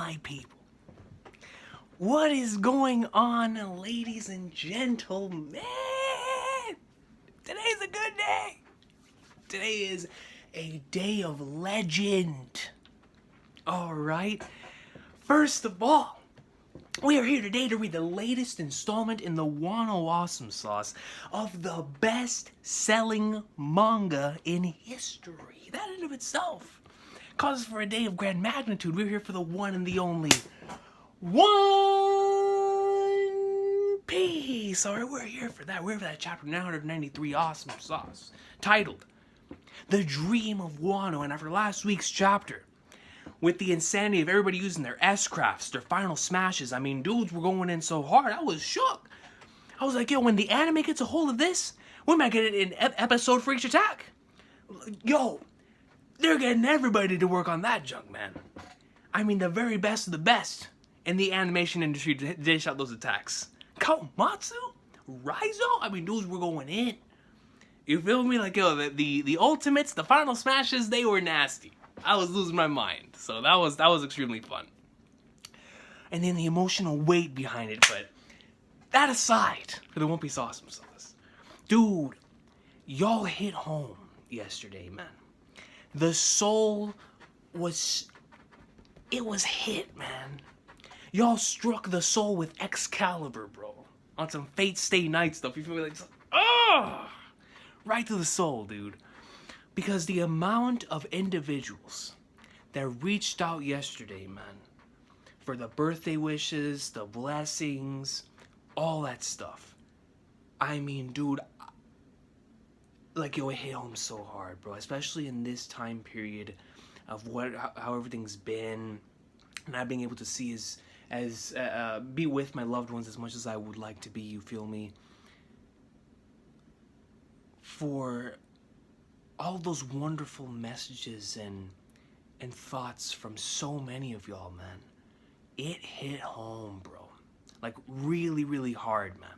my people? What is going on, ladies and gentlemen? Today's a good day. Today is a day of legend. Alright? First of all, we are here today to read the latest installment in the Wano Awesome Sauce of the best-selling manga in history. That in and of itself causes for a day of grand magnitude. We're here for the one and the only One Piece. Alright, we're here for that. We're here for that chapter 993 Awesome Sauce, titled The Dream of Wano. And after last week's chapter, with the insanity of everybody using their S-crafts, their final smashes, I mean, dudes were going in so hard, I was shook. I was like, yo, when the anime gets a hold of this, we might get an episode for each attack. Yo, they're getting everybody to work on that junk, man. I mean, the very best of the best in the animation industry to dish out those attacks. Kawamatsu? Raizo? I mean, dudes were going in. You feel me? Like, yo, the ultimates, the final smashes, they were nasty. I was losing my mind. So that was extremely fun. And then the emotional weight behind it, but that aside, for the One Piece Awesome Sauce. Dude, y'all hit home yesterday, man. The soul was hit, man. Y'all struck the soul with Excalibur, bro. On some Fate Stay Night stuff. You feel me? Like, oh! Right to the soul, dude. Because the amount of individuals that reached out yesterday, man, for the birthday wishes, the blessings, all that stuff. I mean, dude, like, yo, it hit home so hard, bro. Especially in this time period of how everything's been, not being able to see be with my loved ones as much as I would like to be. You feel me? For all those wonderful messages and thoughts from so many of y'all, man. It hit home, bro. Like, really, really hard, man,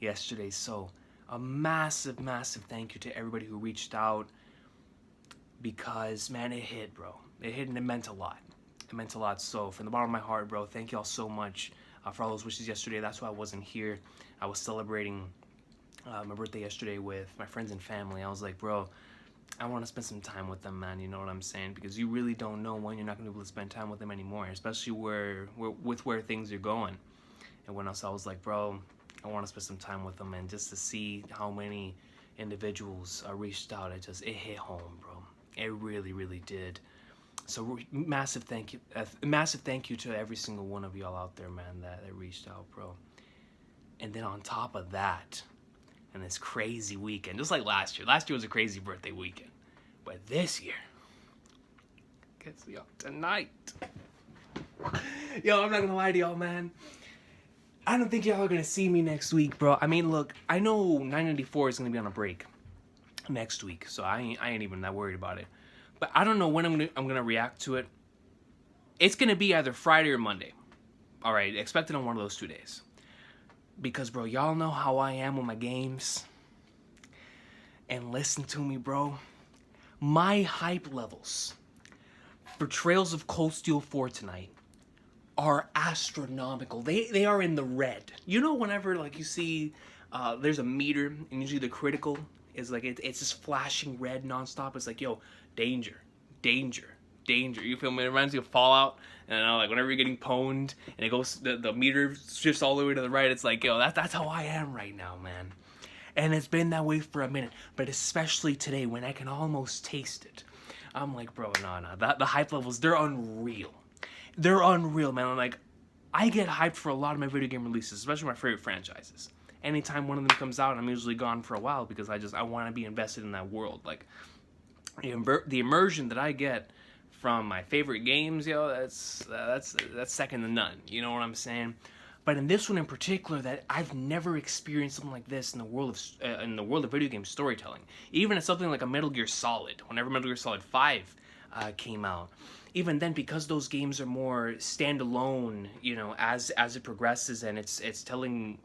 yesterday. So, a massive, massive thank you to everybody who reached out. Because, man, it hit, bro. It hit and it meant a lot. It meant a lot. So, from the bottom of my heart, bro, thank y'all so much for all those wishes yesterday. That's why I wasn't here. I was celebrating my birthday yesterday with my friends and family. I was like, bro, I want to spend some time with them, man. You know what I'm saying? Because you really don't know when you're not going to be able to spend time with them anymore, especially where things are going. And when else I was like, bro, I want to spend some time with them, and just to see how many individuals reached out, it hit home, bro. It really, really did. So massive thank you to every single one of y'all out there, man, that reached out, bro. And then on top of that, and this crazy weekend, just like last year. Last year was a crazy birthday weekend. But this year, gets y'all tonight. Yo, I'm not gonna lie to y'all, man. I don't think y'all are gonna see me next week, bro. I mean, look, I know 994 is gonna be on a break next week, so I ain't even that worried about it. But I don't know when I'm gonna react to it. It's gonna be either Friday or Monday. All right, expect it on one of those 2 days. Because, bro, y'all know how I am with my games. And listen to me, bro. My hype levels for Trails of Cold Steel 4 tonight are astronomical. They are in the red. You know, whenever, like, you see there's a meter, and usually the critical is like, it's just flashing red nonstop. It's like, yo, danger, danger, danger. You feel me? It reminds me of Fallout. And like, whenever you're getting pwned and it goes, the meter shifts all the way to the right, it's like, yo, that's how I am right now, man. And it's been that way for a minute, but especially today when I can almost taste it. I'm like, bro, no. The hype levels, they're unreal. They're unreal, man. Like, I get hyped for a lot of my video game releases, especially my favorite franchises. Anytime one of them comes out, I'm usually gone for a while because I want to be invested in that world. Like, the immersion that I get from my favorite games, yo, that's second to none. You know what I'm saying? But in this one in particular, that I've never experienced something like this in the world of video game storytelling. Even in something like a Metal Gear Solid, whenever Metal Gear Solid 5 came out, even then, because those games are more standalone, you know, as it progresses, and it's telling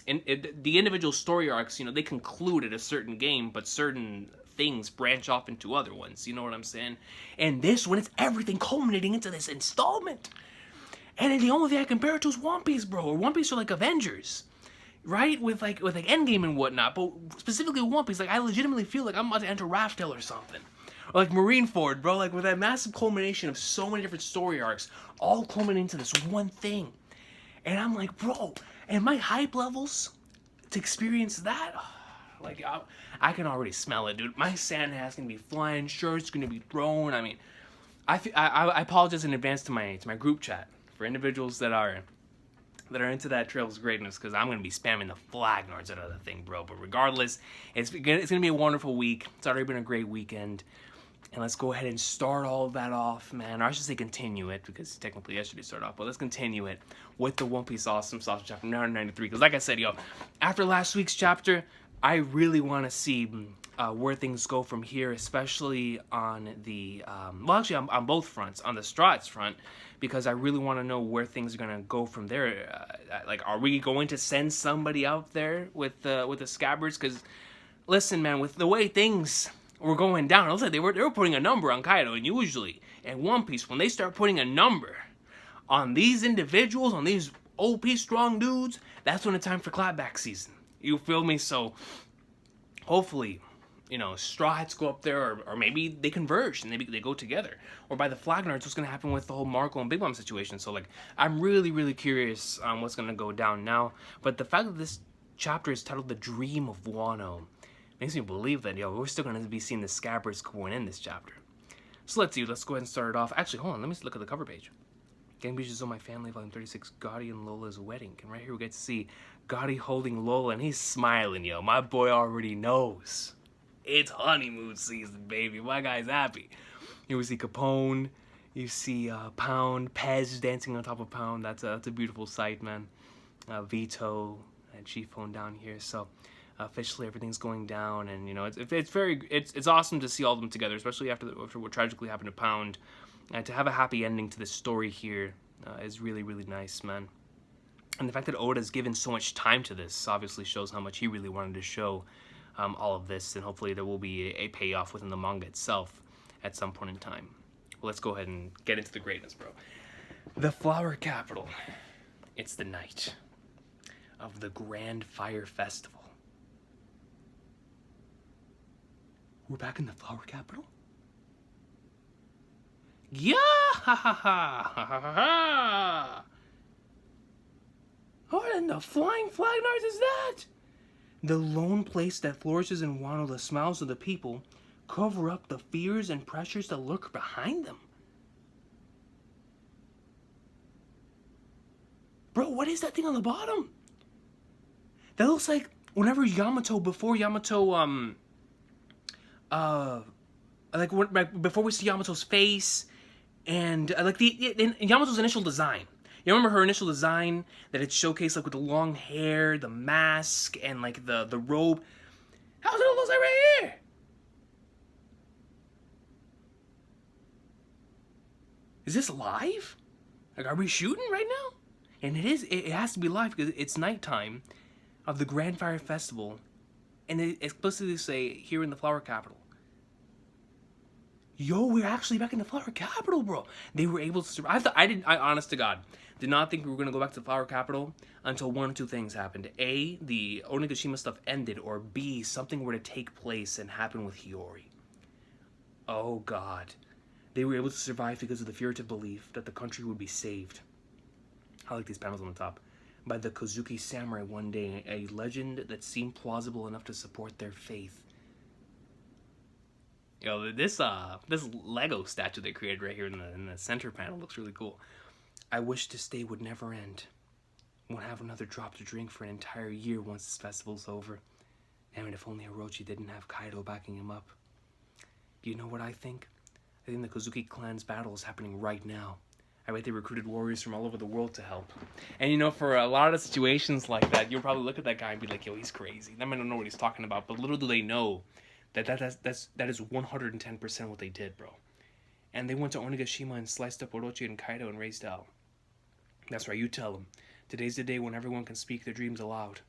the individual story arcs, you know, they conclude at a certain game, but certain things branch off into other ones, you know what I'm saying? And this one, it's everything culminating into this installment. And then the only thing I compare it to is One Piece, bro. Or One Piece are like Avengers, right? With like Endgame and whatnot. But specifically One Piece, like I legitimately feel like I'm about to enter Raftel or something. Or like Marineford, bro. Like with that massive culmination of so many different story arcs, all culminating into this one thing. And I'm like, bro, and my hype levels to experience that, like, I can already smell it, dude. My sand hat's gonna be flying, shirts gonna be thrown. I mean, I apologize in advance to my group chat for individuals that are into that Trails of Greatness, because I'm gonna be spamming the flag nards out of the thing, bro. But regardless, it's gonna be a wonderful week. It's already been a great weekend. And let's go ahead and start all of that off, man. Or I should say continue it, because technically yesterday started off. But let's continue it with the One Piece Awesome Sauce chapter 993. Because like I said, yo, after last week's chapter, I really want to see where things go from here, especially on the, well, actually on both fronts. On the Strahd front, because I really want to know where things are going to go from there. Like, are we going to send somebody out there with the Scabbards? Because, listen, man, with the way things were going down, it was like they were putting a number on Kaido, and usually in One Piece, when they start putting a number on these individuals, on these OP strong dudes, that's when it's time for clapback season. You feel me? So hopefully, you know, Straw Hats go up there, or maybe they converge and they go together. Or by the Flag Nards, what's going to happen with the whole Marco and Big Mom situation. So, like, I'm really, really curious on what's going to go down now. But the fact that this chapter is titled The Dream of Wano makes me believe that, yo, we're still going to be seeing the Scabbards going in this chapter. So let's see, let's go ahead and start it off. Actually, hold on, let me look at the cover page. Gang Beaches on My Family, Volume 36, Gotti and Lola's Wedding. And right here we get to see Gotti holding Lola, and he's smiling, yo. My boy already knows. It's honeymoon season, baby. My guy's happy. You see Capone, you see Pound, Pez dancing on top of Pound. That's a beautiful sight, man. Vito and Chief Phone down here, so officially everything's going down, and you know it's awesome to see all of them together, especially after what tragically happened to Pound. To have a happy ending to this story here is really, really nice, man. And the fact that Oda's given so much time to this obviously shows how much he really wanted to show all of this, and hopefully there will be a payoff within the manga itself at some point in time. Well, let's go ahead and get into the greatness, bro. The Flower Capital. It's the night of the Grand Fire Festival. We're back in the Flower Capital? Yeah! Ha ha ha ha ha ha! What in the flying flag nards is that? The lone place that flourishes in Wano, the smiles of the people cover up the fears and pressures that lurk behind them. Bro, what is that thing on the bottom? That looks like whenever Yamato, before we see Yamato's face, and like in Yamato's initial design. You remember her initial design that it showcased, like with the long hair, the mask, and like the robe. How's it look like right here? Is this live? Like, are we shooting right now? And it is. It has to be live because it's nighttime of the Grand Fire Festival, and they explicitly say here in the Flower Capital. Yo, we're actually back in the Flower Capital, bro. They were able to survive. I honest to God, did not think we were going to go back to the Flower Capital until one of two things happened. A, the Onigashima stuff ended, or B, something were to take place and happen with Hiyori. Oh, God. They were able to survive because of the furtive belief that the country would be saved. I like these panels on the top. By the Kozuki Samurai one day, a legend that seemed plausible enough to support their faith. Yo, this Lego statue they created right here in the center panel looks really cool. I wish this day would never end. Won't have another drop to drink for an entire year once this festival's over. Damn it, if only Orochi didn't have Kaido backing him up. You know what I think? I think the Kozuki clan's battle is happening right now. I bet they recruited warriors from all over the world to help. And you know, for a lot of situations like that, you'll probably look at that guy and be like, yo, he's crazy. They might not know what he's talking about, but little do they know that is 110% what they did, bro. And they went to Onigashima and sliced up Orochi and Kaido and raised hell. That's right, you tell them. Today's the day when everyone can speak their dreams aloud.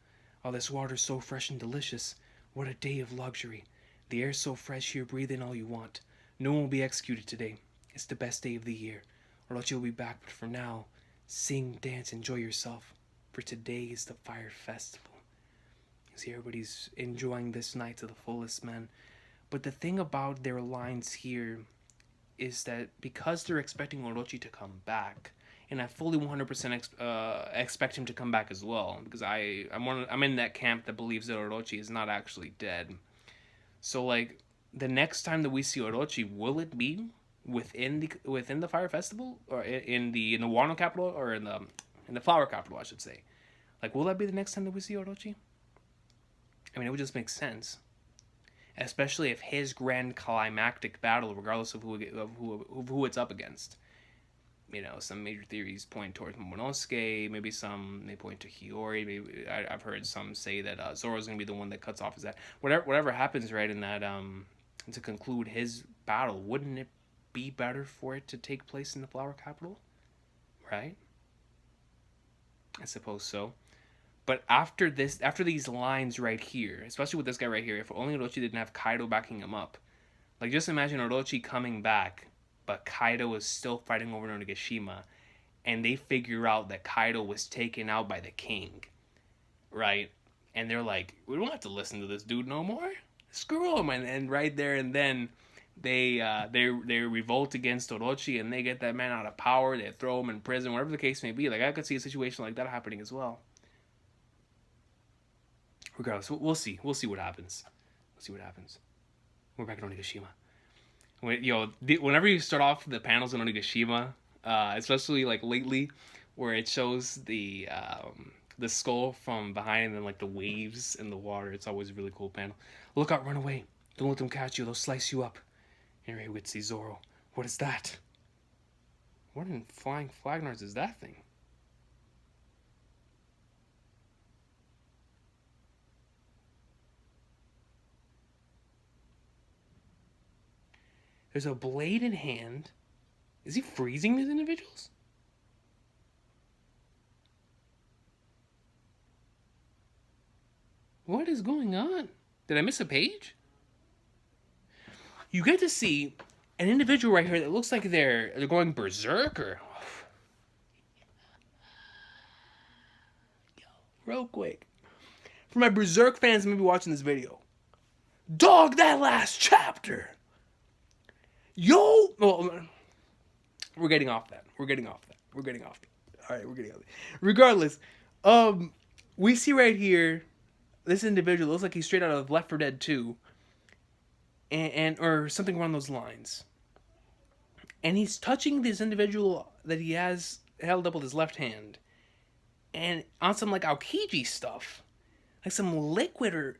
Oh, this water's so fresh and delicious. What a day of luxury. The air's so fresh here, breathe in all you want. No one will be executed today. It's the best day of the year. Orochi will be back, but for now, Sing, dance, enjoy yourself, for today is the fire festival. You see, everybody's enjoying this night to the fullest, man. But the thing about their lines here is that because they're expecting Orochi to come back, and I fully 100% expect him to come back as well, because I'm in that camp that believes that Orochi is not actually dead. So like the next time that we see Orochi, will it be within the Fire Festival, or in the Wano capital, or in the Flower capital, I should say? Like, will that be the next time that we see Orochi? I mean, it would just make sense, especially if his grand climactic battle, regardless of who it's up against. You know, some major theories point towards Momonosuke. Maybe some they point to Hiyori. Maybe I've heard some say that Zoro's gonna be the one that cuts off his head. Whatever happens, right, in that to conclude his battle, wouldn't it be better for it to take place in the Flower Capital, right? I suppose so. But after these lines right here, especially with this guy right here, if only Orochi didn't have Kaido backing him up. Like, just imagine Orochi coming back, but Kaido is still fighting over Onigashima, and they figure out that Kaido was taken out by the king, right? And they're like, we don't have to listen to this dude no more. Screw him. And right there and then, they revolt against Orochi, and they get that man out of power. They throw him in prison, whatever the case may be. Like, I could see a situation like that happening as well. Regardless, we'll see. We'll see what happens. We're back at Onigashima. Whenever you start off the panels in Onigashima, especially like lately, where it shows the skull from behind and then like the waves in the water, it's always a really cool panel. Look out, run away. Don't let them catch you. They'll slice you up. Here we would see Zoro. What is that? What in flying flagnards is that thing? There's a blade in hand. Is he freezing these individuals? What is going on? Did I miss a page? You get to see an individual right here that looks like they're going berserk, or real quick. For my berserk fans maybe watching this video, dog, that last chapter. Yo, well, we're getting off that. All right, we're getting off that. Regardless, we see right here, this individual looks like he's straight out of Left 4 Dead 2, and or something along those lines. And he's touching this individual that he has held up with his left hand, and on some like Aokiji stuff, like some liquid or.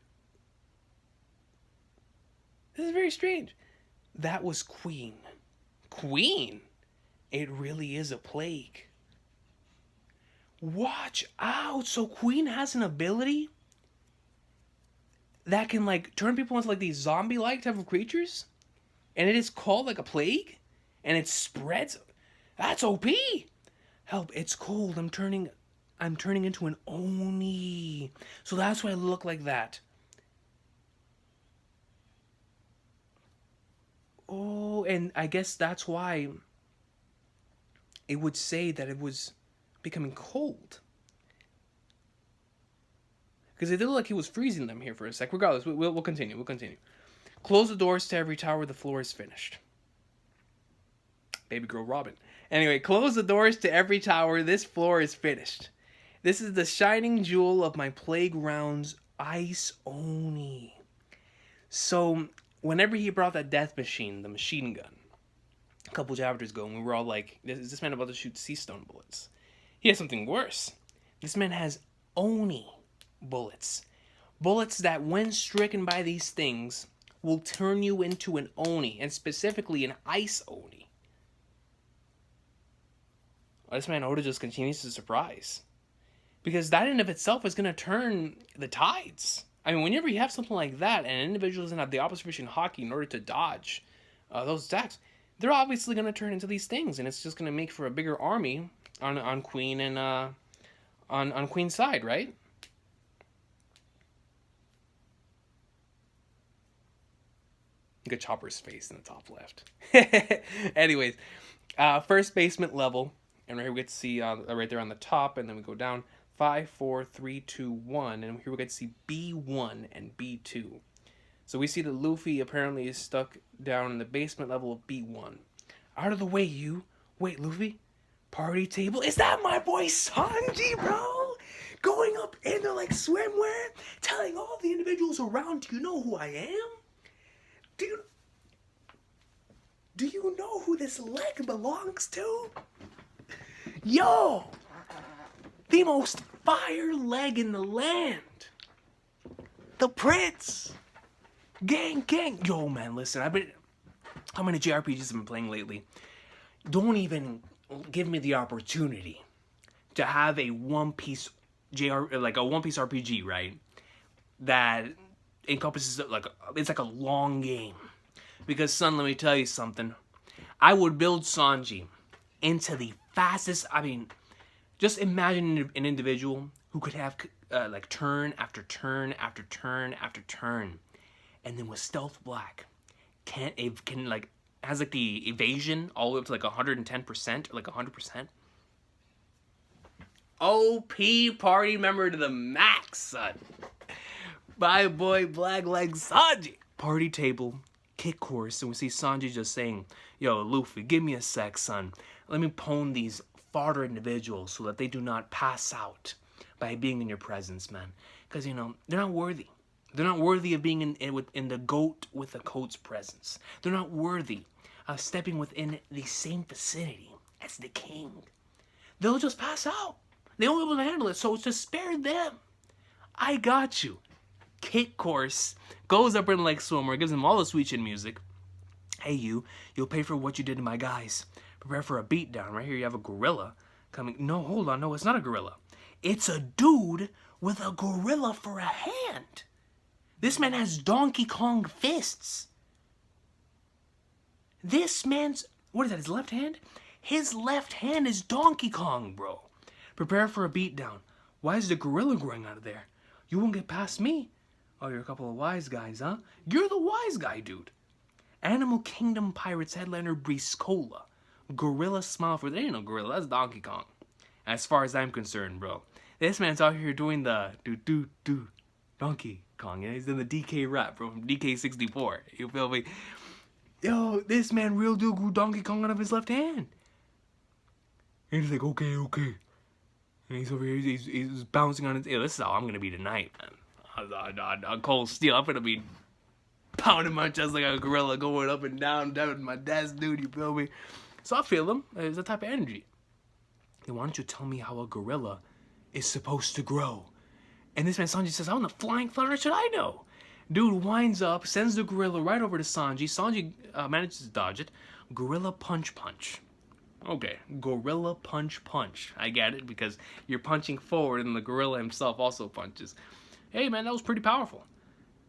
This is very strange. That was Queen. Queen? It really is a plague. Watch out. So Queen has an ability that can like turn people into like these zombie-like type of creatures, and it is called like a plague, and it spreads. That's OP. Help! It's cold. I'm turning into an Oni. So that's why I look like that. Oh, and I guess that's why it would say that it was becoming cold. Because it did look like he was freezing them here for a sec. Regardless, we'll continue. Close the doors to every tower. The floor is finished. Baby girl Robin. Anyway, close the doors to every tower. This floor is finished. This is the shining jewel of my playground's Ice Oni. So, whenever he brought that death machine, the machine gun, a couple chapters ago, and we were all like, is this man about to shoot sea stone bullets? He has something worse. This man has Oni bullets. Bullets that, when stricken by these things, will turn you into an Oni, and specifically an Ice Oni. This man Oda just continues to surprise. Because that in of itself is going to turn the tides. I mean, whenever you have something like that, and an individual doesn't have the opposition hockey in order to dodge those attacks, they're obviously going to turn into these things, and it's just going to make for a bigger army on Queen and on Queen's side, right? Look at Chopper's face in the top left. Anyways, first basement level. And right here we get to see right there on the top, and then we go down 5, 4, 3, 2, 1, and here we get to see B1 and B2. So we see that Luffy apparently is stuck down in the basement level of B1. Out of the way, you. Wait, Luffy? Party table? Is that my boy Sanji, bro? Going up into like swimwear, telling all the individuals around, do you know who I am? Do you know who this leg belongs to? Yo! The most fire leg in the land. The Prince. Gang. Yo, man, listen, how many JRPGs have been playing lately? Don't even give me the opportunity to have a One Piece RPG, right? That encompasses it's like a long game. Because, son, let me tell you something. I would build Sanji into the fastest. I mean, just imagine an individual who could have like turn after turn after turn after turn, and then with Stealth Black, has like the evasion all the way up to like 110% or like 100%. OP party member to the max, son. My boy Blackleg Sanji. Party table, kick course, and we see Sanji just saying, yo, Luffy, give me a sec, son. Let me pwn these fodder individuals so that they do not pass out by being in your presence, man. Because, you know, they're not worthy. They're not worthy of being in the goat with the coat's presence. They're not worthy of stepping within the same vicinity as the king. They'll just pass out. They won't be able to handle it, so just spare them. I got you. Kick course goes up in like swimmer, gives them all the sweet chin music. Hey, you'll pay for what you did to my guys. Prepare for a beatdown. Right here you have a gorilla coming. No, hold on. No, it's not a gorilla. It's a dude with a gorilla for a hand. This man has Donkey Kong fists. This man's, what is that, his left hand? His left hand is Donkey Kong, bro. Prepare for a beatdown. Why is the gorilla growing out of there? You won't get past me. Oh, you're a couple of wise guys, huh? You're the wise guy, dude. Animal Kingdom Pirates headliner Briscola. Gorilla smile for... There ain't no gorilla. That's Donkey Kong. As far as I'm concerned, bro. This man's out here doing the... Do. Donkey Kong. Yeah? He's in the DK rap, bro. From DK64. You feel me? Yo, this man real dude grew Donkey Kong out of his left hand. And he's like, okay. And he's over here, he's bouncing on his... Yo, this is how I'm going to be tonight, man. On cold steel. I'm going to be pounding my chest like a gorilla, going up and down with my desk, dude, you feel me? So I feel him. It's that type of energy. Then why don't you tell me how a gorilla is supposed to grow? And this man Sanji says, how in the flying thunder should I know? Dude winds up, sends the gorilla right over to Sanji. Sanji manages to dodge it. Gorilla punch. Okay, gorilla punch. I get it, because you're punching forward and the gorilla himself also punches. Hey, man, that was pretty powerful.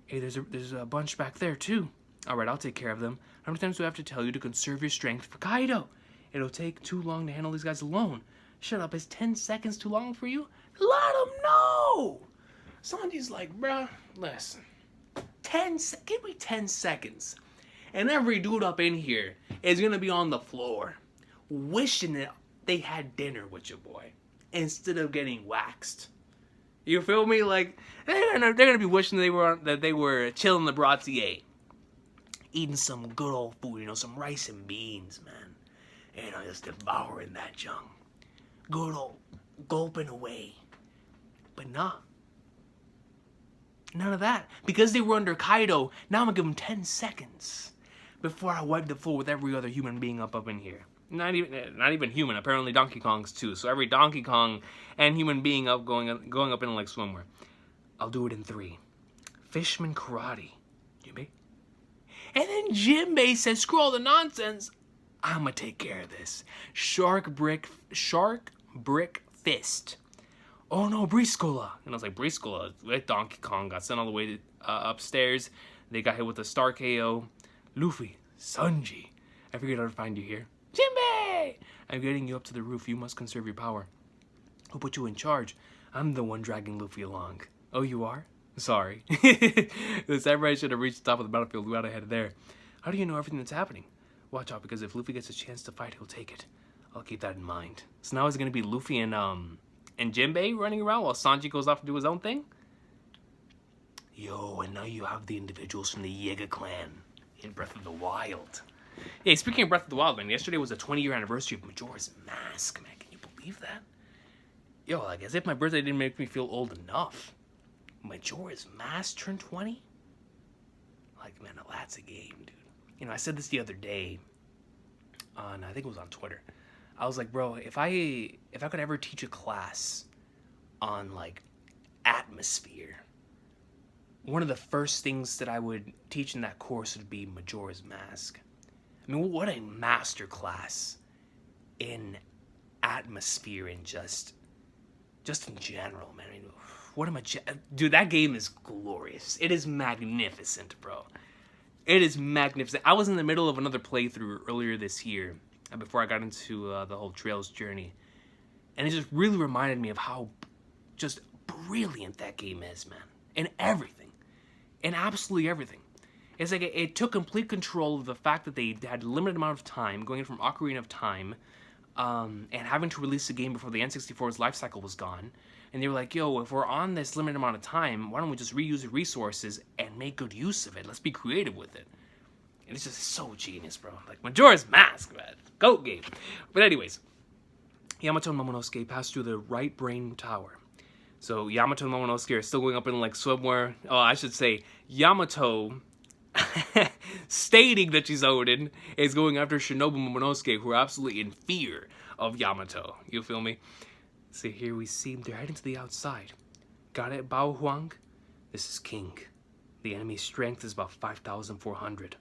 Hey, there's a bunch back there, too. All right, I'll take care of them. How many times do I have to tell you to conserve your strength for Kaido? It'll take too long to handle these guys alone. Shut up, is 10 seconds too long for you? Let him know! Sanji's like, bruh, listen. Give me 10 seconds. And every dude up in here is going to be on the floor wishing that they had dinner with your boy instead of getting waxed. You feel me? Like, they're gonna be wishing that they were chilling the brassiere, eating some good old food, you know, some rice and beans, man. You know, just devouring that junk. Good old gulping away. But nah. None of that. Because they were under Kaido, now I'm gonna give them 10 seconds before I wipe the floor with every other human being up in here. Not even human. Apparently Donkey Kong's too. So every Donkey Kong and human being up going up in like swimwear. I'll do it in 3. Fishman karate. Jinbei. And then Jinbei says, screw all the nonsense. I'ma take care of this. Shark brick fist. Oh no, Briscola. And I was like, Briscola with Donkey Kong got sent all the way to, upstairs. They got hit with a star KO. Luffy, Sanji. I figured I'd find you here. Jinbei! I'm getting you up to the roof. You must conserve your power. Who put you in charge? I'm the one dragging Luffy along. Oh, you are? Sorry. The samurai should have reached the top of the battlefield. Right ahead of there. How do you know everything that's happening? Watch out, because if Luffy gets a chance to fight, he'll take it. I'll keep that in mind. So now it's gonna be Luffy and Jinbei running around while Sanji goes off to do his own thing. Yo, and now you have the individuals from the Yiga clan in Breath of the Wild. Hey, speaking of Breath of the Wild, man, yesterday was the 20-year anniversary of Majora's Mask, man. Can you believe that? Yo, like, as if my birthday didn't make me feel old enough. Majora's Mask turned 20? Like, man, that's a game, dude. You know, I said this the other day on, I think it was on Twitter. I was like, bro, if I could ever teach a class on, like, atmosphere, one of the first things that I would teach in that course would be Majora's Mask. I mean, what a master class in atmosphere and just in general, man. I mean, what am I... Dude, that game is glorious. It is magnificent, bro. It is magnificent. I was in the middle of another playthrough earlier this year, before I got into the whole Trails journey. And it just really reminded me of how just brilliant that game is, man. In everything. In absolutely everything. It's like it took complete control of the fact that they had a limited amount of time, going from Ocarina of Time, and having to release the game before the N64's life cycle was gone. And they were like, yo, if we're on this limited amount of time, why don't we just reuse the resources and make good use of it? Let's be creative with it. And it's just so genius, bro. Like, Majora's Mask, man. GOAT game. But anyways, Yamato and Momonosuke pass through the right brain tower. So Yamato and Momonosuke are still going up in, like, swimwear. Oh, I should say, Yamato... stating that she's Odin, is going after Shinobu Momonosuke, who are absolutely in fear of Yamato. You feel me? So here we see they're heading to the outside. Got it, Bao Huang? This is King. The enemy's strength is about 5,400.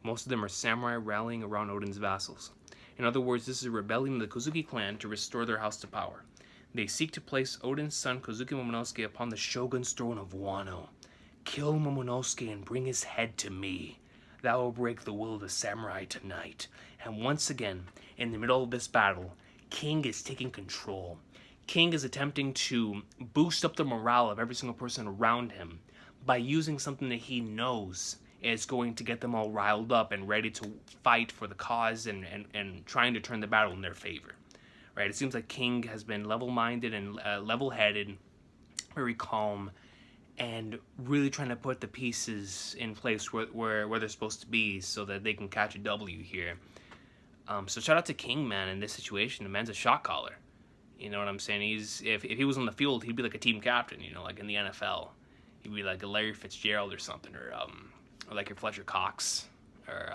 Most of them are samurai rallying around Odin's vassals. In other words, this is a rebellion of the Kozuki clan to restore their house to power. They seek to place Odin's son Kozuki Momonosuke upon the shogun's throne of Wano. Kill Momonosuke and bring his head to me. That will break the will of the samurai tonight. And once again, in the middle of this battle, King is taking control. King is attempting to boost up the morale of every single person around him by using something that he knows is going to get them all riled up and ready to fight for the cause and trying to turn the battle in their favor. Right? It seems like King has been level-minded and level-headed, very calm, and really trying to put the pieces in place where they're supposed to be so that they can catch a W here. So shout out to King, man, in this situation. The man's a shot caller. You know what I'm saying? If he was on the field, he'd be like a team captain, you know, like in the NFL. He'd be like a Larry Fitzgerald or something, or like your Fletcher Cox, or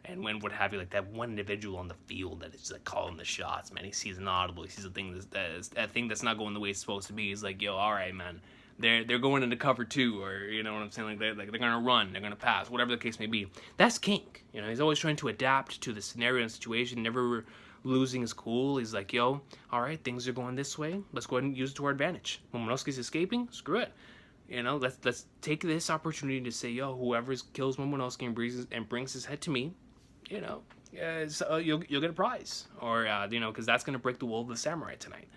and when what have you, like that one individual on the field that is like calling the shots, man. He sees an audible, he sees a thing that's not going the way it's supposed to be. He's like, yo, all right, man. They're going into cover 2, or you know what I'm saying, like they're gonna run, they're gonna pass, whatever the case may be. That's King. You know, he's always trying to adapt to the scenario and situation, never losing his cool. He's like, yo, all right, things are going this way. Let's go ahead and use it to our advantage. Momonosuke's escaping. Screw it. You know, let's take this opportunity to say, yo, whoever kills Momonosuke and brings his head to me, you know, you'll get a prize, or you know, because that's gonna break the will of the samurai tonight.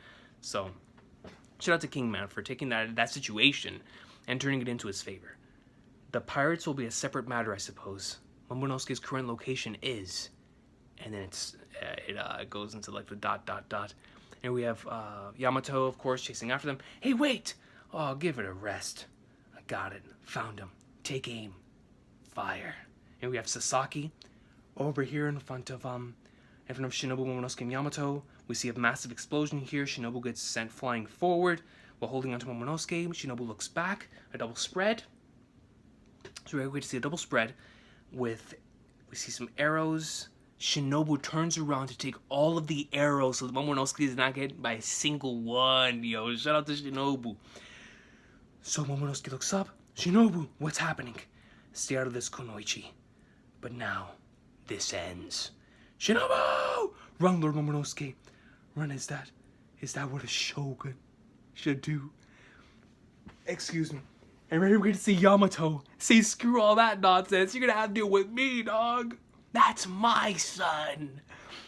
So. Shout out to King, man, for taking that situation and turning it into his favor. The pirates will be a separate matter, I suppose. Momonosuke's current location is, and then it goes into like the ... And we have Yamato, of course, chasing after them. Hey, wait! Oh, give it a rest. I got it. Found him. Take aim. Fire. And we have Sasaki over here in front of Shinobu, Momonosuke, and Yamato. We see a massive explosion here. Shinobu gets sent flying forward while holding onto Momonosuke. Shinobu looks back. A double spread. So we're going to see a double spread with, we see some arrows. Shinobu turns around to take all of the arrows so that Momonosuke is not hit by a single one. Yo, shout out to Shinobu. So Momonosuke looks up. Shinobu, what's happening? Stay out of this, Kunoichi. But now, this ends. Shinobu! Run, Lord Momonosuke. Run, is that what a shogun should do? Excuse me. And we're going to see Yamato say, screw all that nonsense. You're going to have to deal with me, dog. That's my son.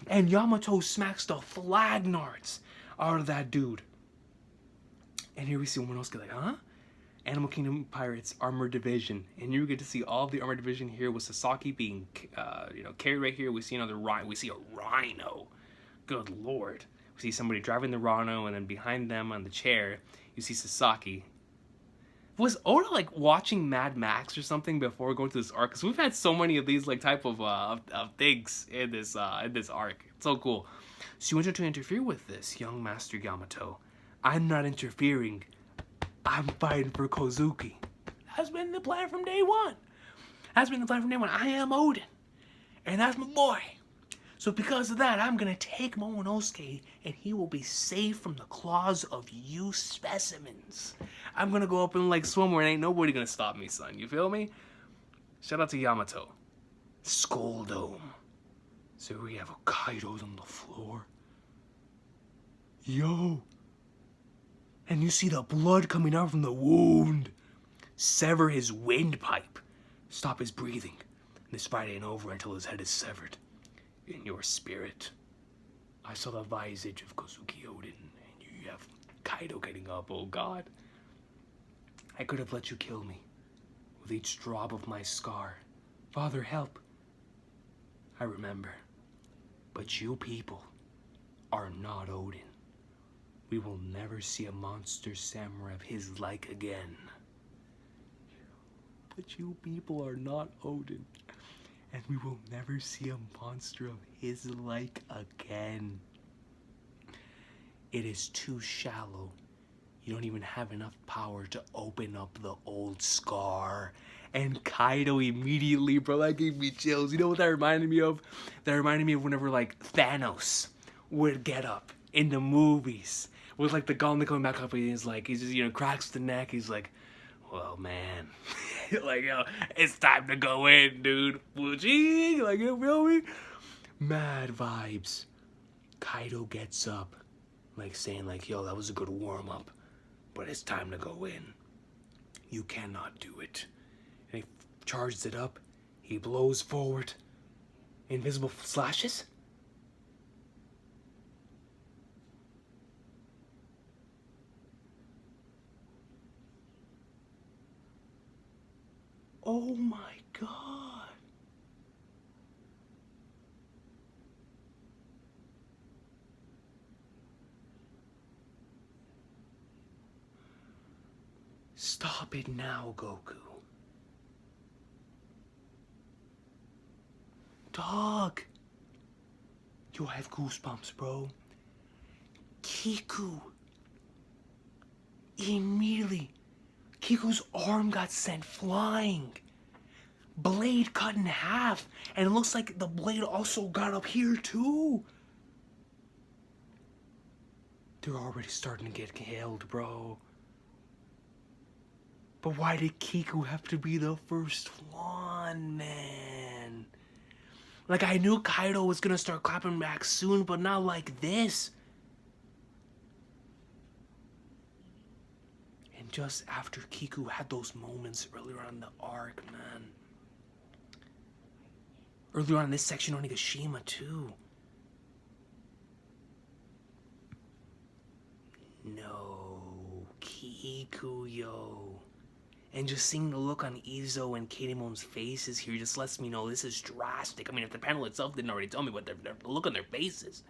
And Yamato smacks the flagnards out of that dude. And here we see Momonosuke like, huh? Animal Kingdom Pirates Armored Division. And you get to see all of the Armored Division here with Sasaki being, carried right here. We see another rhino. We see a rhino good lord. We see somebody driving the Rano, and then behind them on the chair, you see Sasaki. Was Oda like watching Mad Max or something before going to this arc? Because we've had so many of these like type of things in this arc. It's so cool. So you wanted to interfere with this, young Master Yamato. I'm not interfering. I'm fighting for Kozuki. That's been the plan from day one. That's been the plan from day one. I am Odin. And that's my boy. So because of that, I'm going to take Momonosuke and he will be safe from the claws of you specimens. I'm going to go up and like swimwear and ain't nobody going to stop me, son. You feel me? Shout out to Yamato. Skull Dome. So we have a Kaido's on the floor. Yo. And you see the blood coming out from the wound. Sever his windpipe. Stop his breathing. This fight ain't over until his head is severed. In your spirit, I saw the visage of Kozuki Odin, and you have Kaido getting up, oh god. I could have let you kill me, with each drop of my scar. Father, help. I remember. But you people are not Odin. We will never see a monster samurai of his like again. But you people are not Odin. And we will never see a monster of his like again. It is too shallow. You don't even have enough power to open up the old scar. And Kaido immediately, bro, that gave me chills. You know what that reminded me of? That reminded me of whenever, like, Thanos would get up in the movies. With, like, the gauntlet coming back up, and he's like, he just, you know, cracks the neck. He's like, well, man. Like, yo, it's time to go in, dude. Fuji, like, you feel me? Mad vibes. Kaido gets up, like, saying, like, yo, that was a good warm-up, but it's time to go in. You cannot do it. And he charges it up. He blows forward. Invisible slashes? Oh my god. Stop it now, Goku. Dog. Yo, I have goosebumps, bro. Kiku. Immediately. Kiku's arm got sent flying. Blade cut in half. And it looks like the blade also got up here too. They're already starting to get killed, bro. But why did Kiku have to be the first one, man? Like, I knew Kaido was gonna start clapping back soon, but not like this. And just after Kiku had those moments earlier on in the arc, man. Earlier on in this section on Onigashima, too. No, Kiku, yo. And just seeing the look on Izo and Katemon's faces here just lets me know this is drastic. I mean, if the panel itself didn't already tell me what the look on their faces.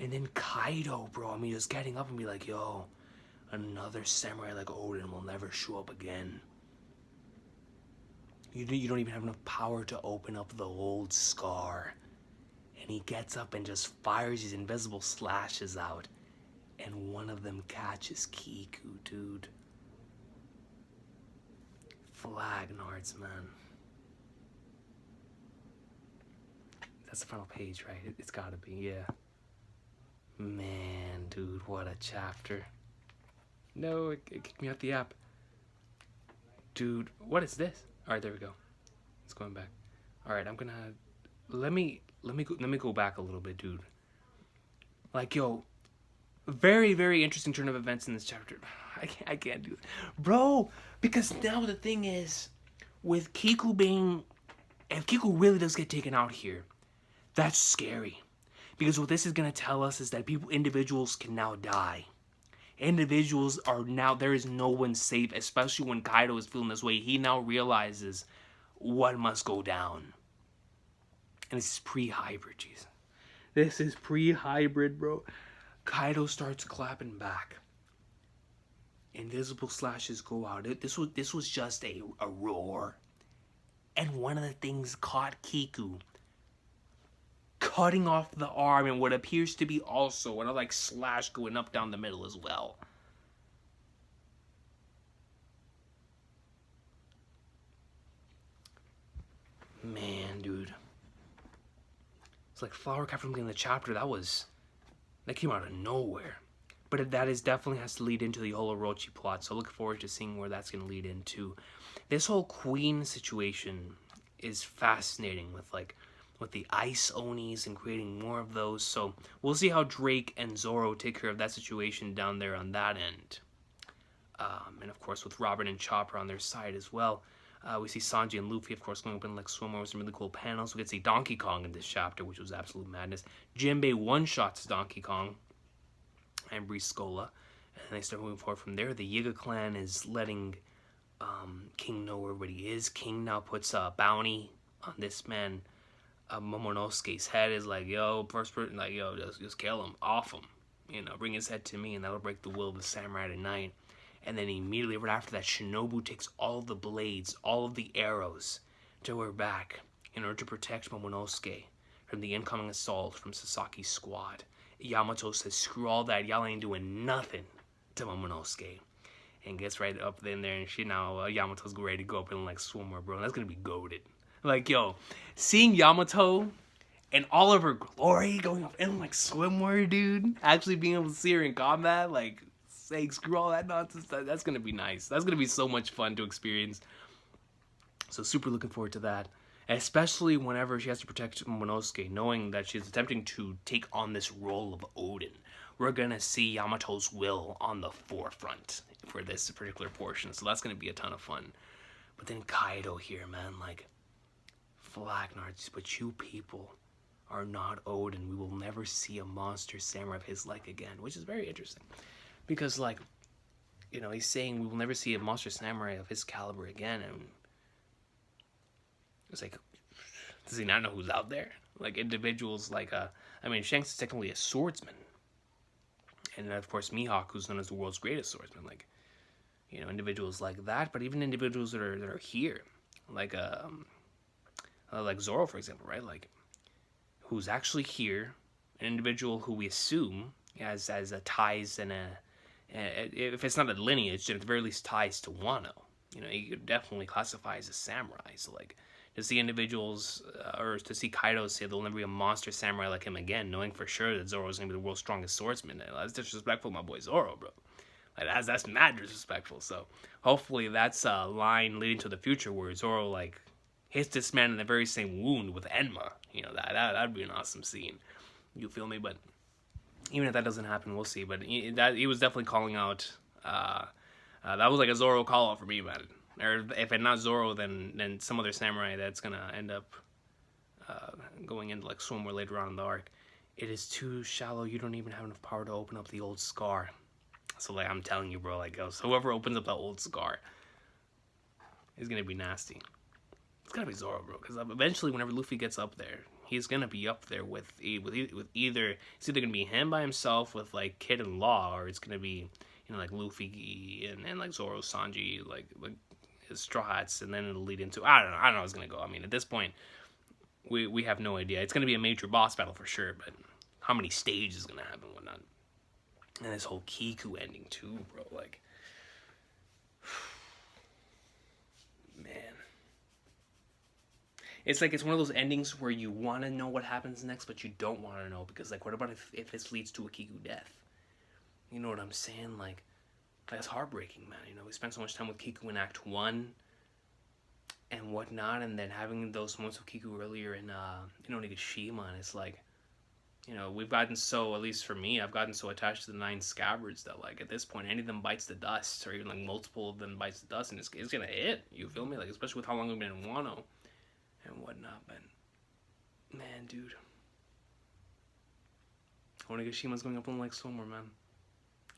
And then Kaido, bro, I mean, just getting up and be like, yo, another samurai like Odin will never show up again. You don't even have enough power to open up the old scar. And he gets up and just fires these invisible slashes out. And one of them catches Kiku, dude. Flag nards, man. That's the final page, right? It's gotta be, yeah. Man, dude, what a chapter. No, it kicked me out the app. Dude, what is this? Alright, there we go. It's going back. Alright, I'm gonna... Let me go back a little bit, dude. Like, yo... Very, very interesting turn of events in this chapter. I can't do it. Bro, because now the thing is, with Kiku being... If Kiku really does get taken out here, that's scary. Because what this is going to tell us is that individuals can now die. Individuals are now... There is no one safe, especially when Kaido is feeling this way. He now realizes what must go down. And this is pre-hybrid, Jesus. This is pre-hybrid, bro. Kaido starts clapping back. Invisible slashes go out. This was just a roar. And one of the things caught Kiku, cutting off the arm and what appears to be also another like slash going up down the middle as well. Man, dude. It's like Flower Cat from the chapter. That came out of nowhere. But that is definitely has to lead into the whole Orochi plot. So look forward to seeing where that's going to lead into. This whole Queen situation is fascinating with the ice Onis and creating more of those. So we'll see how Drake and Zoro take care of that situation down there on that end. And of course with Robin and Chopper on their side as well. We see Sanji and Luffy, of course, going up in like swimmer with some really cool panels. We get to see Donkey Kong in this chapter, which was absolute madness. Jinbei one-shots Donkey Kong and Briscola, and they start moving forward from there. The Yiga clan is letting King know where everybody is. King now puts a bounty on this man. Momonosuke's head is like, yo, first person, like, yo, just kill him, off him. You know, bring his head to me, and that'll break the will of the samurai tonight. And then immediately right after that, Shinobu takes all the blades, all of the arrows to her back in order to protect Momonosuke from the incoming assault from Sasaki's squad. Yamato says, screw all that, y'all ain't doing nothing to Momonosuke. And gets right up in there, and Yamato's ready to go up and like swimwear, bro. And that's gonna be goated. Like, yo, seeing Yamato and all of her glory going up in like swimwear, dude, actually being able to see her in combat, like, say, screw all that nonsense, that's gonna be nice. That's gonna be so much fun to experience. So super looking forward to that. Especially whenever she has to protect Momonosuke, knowing that she's attempting to take on this role of Odin. We're gonna see Yamato's will on the forefront for this particular portion, so that's gonna be a ton of fun. But then Kaido here, man, like, Flagnards, but you people are not Odin. We will never see a monster samurai of his like again, which is very interesting. Because, like, you know, he's saying we will never see a monster samurai of his caliber again, and it's like, does he not know who's out there? Like, individuals like, I mean, Shanks is technically a swordsman. And, of course, Mihawk, who's known as the world's greatest swordsman. Like, you know, individuals like that, but even individuals that are here. Like Zoro, for example, right? Like, who's actually here. An individual who we assume has a ties and if it's not a lineage, at the very least ties to Wano. You know, he could definitely classify as a samurai. So, like, to see individuals, or to see Kaido say there'll never be a monster samurai like him again, knowing for sure that Zoro is going to be the world's strongest swordsman, that's disrespectful, my boy Zoro, bro. Like, that's mad disrespectful. So, hopefully that's a line leading to the future where Zoro, like, hits this man in the very same wound with Enma. You know, that'd be an awesome scene. You feel me? But even if that doesn't happen, we'll see. But he was definitely calling out. That was like a Zoro call out for me, man. Or if it's not Zoro, then some other samurai that's gonna end up going into like swimwear later on in the arc. It is too shallow. You don't even have enough power to open up the old scar. So, like, I'm telling you, bro, like, so whoever opens up that old scar is gonna be nasty. It's gotta be Zoro, bro, because eventually, whenever Luffy gets up there, he's gonna be up there with either it's either gonna be him by himself with like Kid and Law, or it's gonna be, you know, like Luffy and like Zoro, Sanji, like his Straw Hats, and then it'll lead into I don't know how it's gonna go. I mean, at this point, we have no idea. It's gonna be a major boss battle for sure, but how many stages is gonna happen and whatnot. And this whole Kiku ending too, bro. Like, man, it's like it's one of those endings where you want to know what happens next, but you don't want to know because, like, what about if this leads to a Kiku death? You know what I'm saying? Like, that's heartbreaking, man. You know, we spent so much time with Kiku in Act 1 and whatnot, and then having those moments with Kiku earlier in Onigashima, and it's like, you know, we've gotten so, at least for me, I've gotten so attached to the 9 scabbards that, like, at this point, any of them bites the dust, or even, like, multiple of them bites the dust, and it's gonna hit, you feel me? Like, especially with how long we've been in Wano and whatnot, but, man, dude. Onigashima's going up on, like, somewhere, man.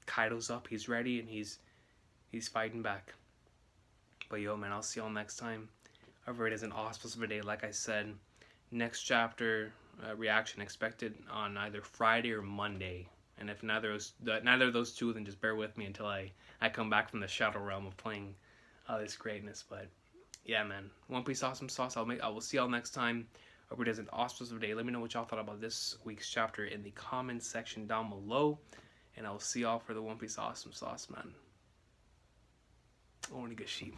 Kaido's up, he's ready, and he's fighting back. But, yo, man, I'll see y'all next time. However, it is an auspicious day, like I said. Next chapter, reaction expected on either Friday or Monday. And if neither of those two, then just bear with me until I come back from the shadow realm of playing this greatness. But yeah, man, One Piece awesome sauce. I will see y'all next time. Hope it is an awesome day. Let me know what y'all thought about this week's chapter in the comments section down below, and I will see y'all for the One Piece awesome sauce, man. I want to get sheep.